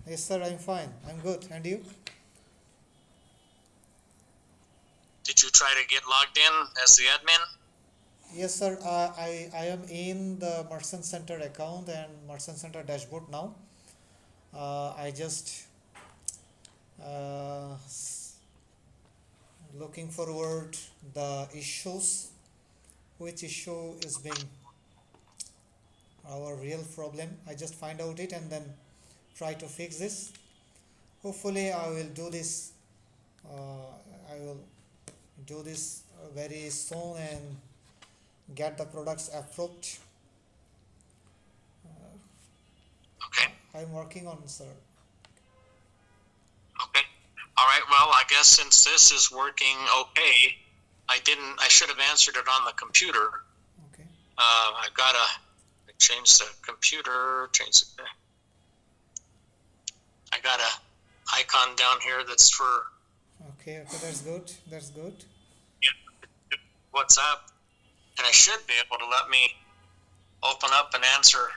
Yes, sir, I'm fine. I'm good. And you? Did you try to get logged in as the admin? Yes, sir. I am in the Merchant Center account and Merchant Center dashboard now. I just uh, s- looking forward the issues. Which issue is being our real problem? I just find out it and then try to fix this. Hopefully, I will do this. I will do this very soon and get the products approved. Okay, I'm working on, sir. okay. All right, well, I guess since this is working okay, I should have answered it on the computer. Okay. I gotta change the computer, I got a icon down here that's for Okay, okay, that's good. That's good. yeah, WhatsApp, and I should be able to let me open up and answer.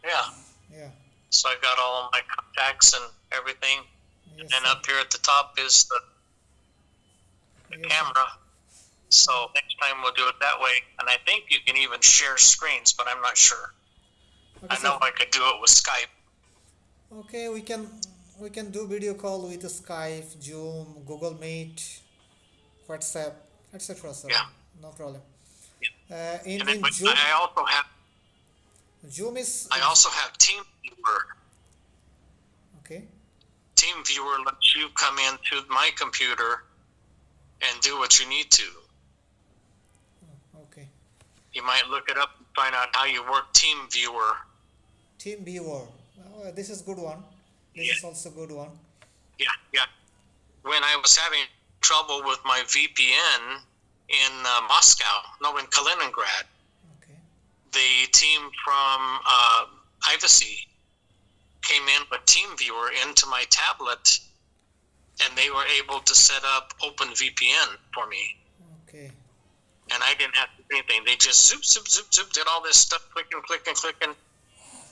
Yeah, Yeah. so I got all of my contacts and everything. And Yes, then sir. up here at the top is the Yes, sir. camera. So next time we'll do it that way. And I think you can even share screens, but I'm not sure. Okay, I sir. know I could do it with Skype. Okay, we can do video call with Skype, Zoom, Google Meet, WhatsApp, etc. Sir, Yeah. no problem. Yeah. In And then in Zoom, Zoom is I also have TeamViewer. okay. TeamViewer lets you come into my computer and do what you need to. Okay. You might look it up and find out how you work TeamViewer. Team Viewer. This is good one. This Yeah, is also good one. yeah, yeah. When I was having trouble with my VPN in Moscow, no, in Kaliningrad, Okay. the team from Ivacy came in with TeamViewer into my tablet, and they were able to set up OpenVPN for me. Okay. And I didn't have to do anything. They just zoop, zoop, zoop, zoop, did all this stuff, clicking, clicking, clicking.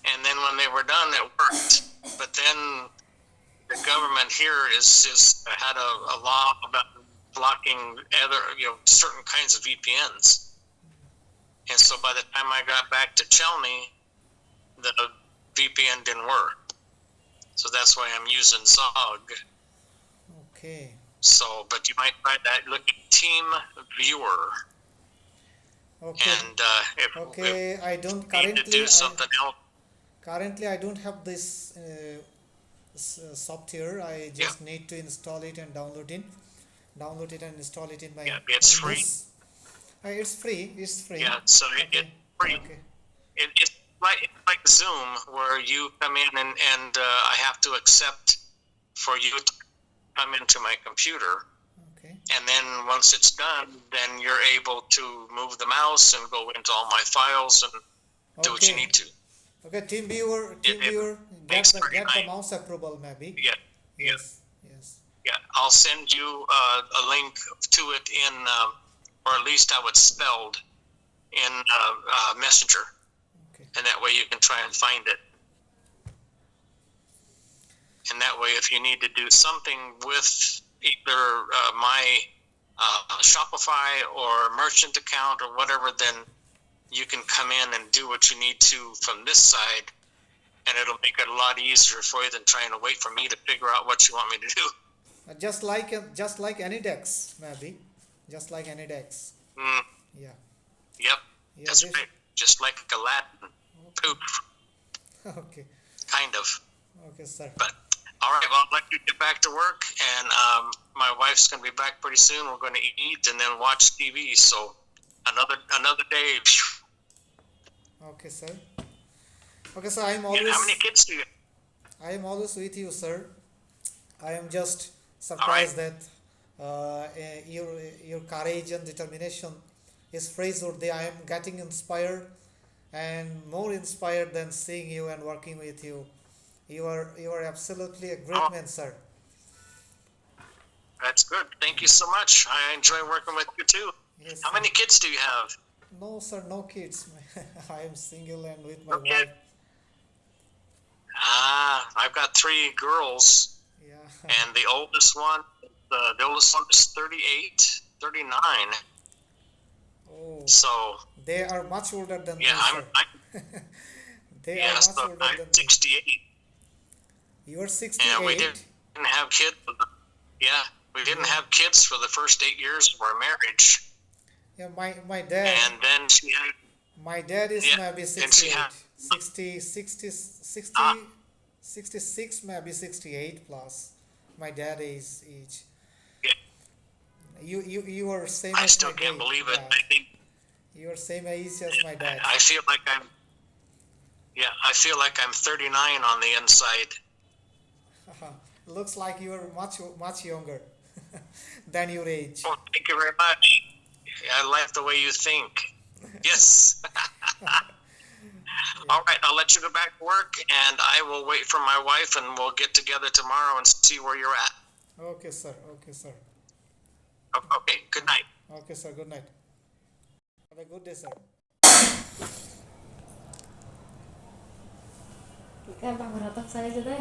And then when they were done, it worked. But then the government here is had a law about blocking certain kinds of VPNs. And so by the time I got back to Chelny, the VPN didn't work. So that's why I'm using Zog. Okay. So, but you might try that. Look at Team Viewer, Okay. and if Okay. I don't you need to do currently. I something else, currently I don't have this software. I yeah, just need to install it and download it and install it in my yeah, it's free. Windows. It's free. It's free. Yeah, so it's Okay. free. Okay. It's like Zoom, where you come in and I have to accept for you to come into my computer. Okay. And then once it's done, then you're able to move the mouse and go into all my files and do what you Okay. need to. Okay. Team viewer. It, Team it viewer. makes pretty Get the nice. mouse approval maybe. Yeah, yeah, Yes. Yes. yeah. I'll send you a link to it in, or at least how it's spelled in Messenger, Okay. and that way you can try and find it. And that way, if you need to do something with either my Shopify or merchant account or whatever, then you can come in and do what you need to from this side, and it'll make it a lot easier for you than trying to wait for me to figure out what you want me to do. Just like any Dex maybe. Just like any Dex. Mm, Yeah. yep, Yeah. that's This. right. Just like a Latin poop, Okay. kind of. Okay, sir. But all right, well, I'll let you get back to work, and my wife's going to be back pretty soon. We're going to eat and then watch TV. So another day. Okay, sir. Okay, sir. Yeah, how many kids do you have? I am always with you, sir. I am just All right. surprised that your courage and determination is praiseworthy. I am getting inspired and more inspired than seeing you and working with you. You are absolutely a great Oh, man, sir. that's good. Thank you so much. I enjoy working with you too. Yes, How sir. many kids do you have? No, sir, no kids. I am single and with my No wife. kids. Ah, I I've got 3 girls, Yeah. and the oldest one is 38, 39. Oh, So they are much older than yeah, me, I'm, sir. I'm They are yeah, much so older I'm than me. 68, You are and we 68? didn't have kids. Yeah, we didn't Yeah. have kids for the first 8 years of our marriage, Yeah, my dad, and then she had my dad is yeah, maybe and she had 68. 60, uh, 66, maybe 68 plus. My dad is age. yeah, You are same I as still my can't dad. believe it. Dad. I think You are same age as my dad. I feel like I feel like I'm 39 on the inside. Looks like you are much younger than your age. Oh, thank you very much. I like the way you think. Yes. All right, I'll let you go back to work, and I will wait for my wife, and we'll get together tomorrow and see where you're at. Okay, sir. Okay, sir. Okay, good night. Okay, sir. Good night. Have a good day, sir. Các bạn có đọc sai chưa đấy?